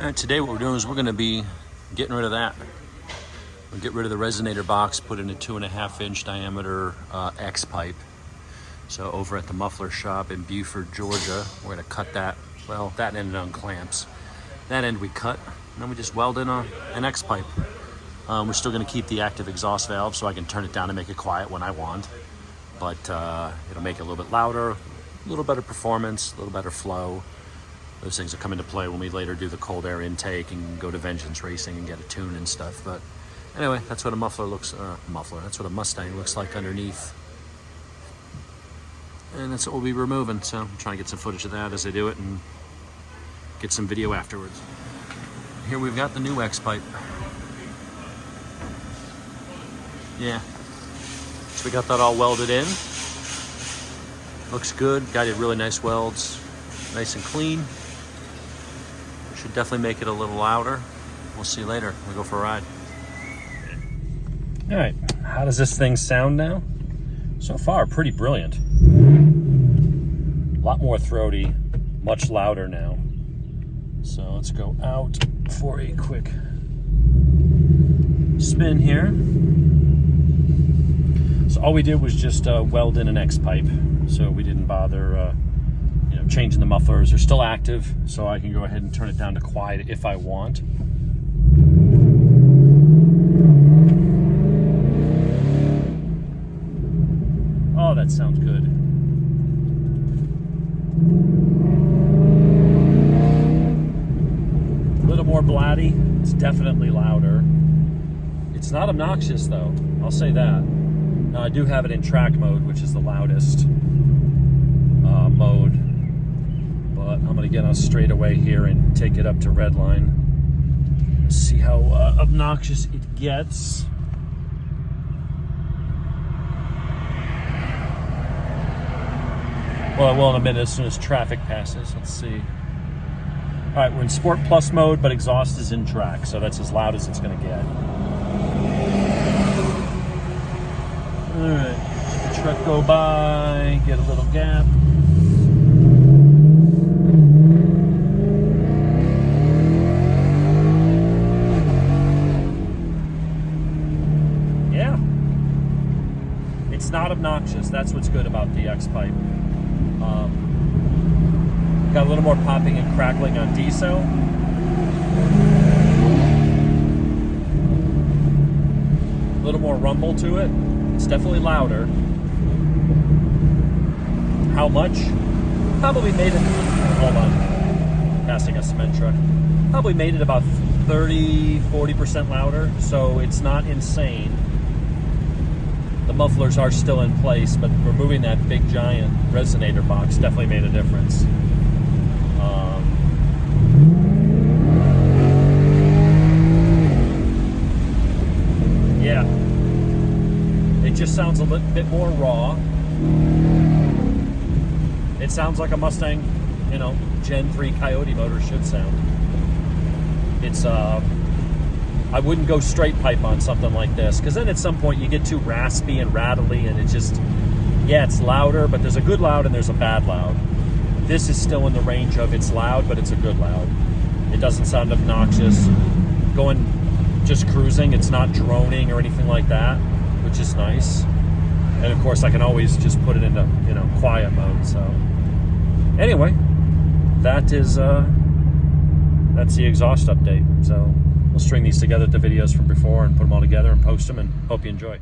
And today what we're doing is we're going to be getting rid of that. We'll get rid of the resonator box, put in a 2.5-inch diameter X pipe. So over at the Muffler Shop in Buford, Georgia, we're going to cut that. Well, that ended on clamps. That end we cut, and then we just weld in an X pipe. We're still going to keep the active exhaust valve so I can turn it down and make it quiet when I want. But it'll make it a little bit louder, a little better performance, a little better flow. Those things will come into play when we later do the cold air intake and go to Vengeance Racing and get a tune and stuff. But anyway, that's what a muffler looks, that's what a Mustang looks like underneath. And that's what we'll be removing. So I'm trying to get some footage of that as I do it and get some video afterwards. Here we've got the new X pipe. Yeah. So we got that all welded in. Looks good. Got it really nice welds. Nice and clean. Should definitely make it a little louder. We'll see later. We'll go for a ride. All right, how does this thing sound now? So far, pretty brilliant. A lot more throaty, much louder now. So let's go out for a quick spin here. So all we did was just weld in an X pipe. So we didn't bother changing the mufflers. They're still active, so I can go ahead and turn it down to quiet if I want. Oh, that sounds good. A little more blatty. It's definitely louder. It's not obnoxious though, I'll say that. Now I do have it in track mode, which is the loudest mode. But I'm going to get on straightaway here and take it up to red line. See how obnoxious it gets. Well, I will in a minute as soon as traffic passes. Let's see. All right, we're in Sport Plus mode, but exhaust is in track, so that's as loud as it's going to get. All right, let the truck go by, get a little gap. It's not obnoxious. That's what's good about the X pipe. Got a little more popping and crackling on diesel. A little more rumble to it. It's definitely louder. How much? Probably made it, hold on, passing a cement truck. Probably made it about 30-40% louder, so it's not insane. The mufflers are still in place, but removing that big giant resonator box definitely made a difference. Yeah, it just sounds a little bit more raw. It sounds like a Mustang, Gen 3 Coyote motor should sound. It's I wouldn't go straight pipe on something like this, because then at some point you get too raspy and rattly, and it just, yeah, it's louder, but there's a good loud and there's a bad loud. This is still in the range of it's loud, but it's a good loud. It doesn't sound obnoxious. Going just cruising, it's not droning or anything like that, which is nice. And of course I can always just put it into, quiet mode. So anyway, that's the exhaust update. So we'll string these together with the videos from before and put them all together and post them, and hope you enjoy.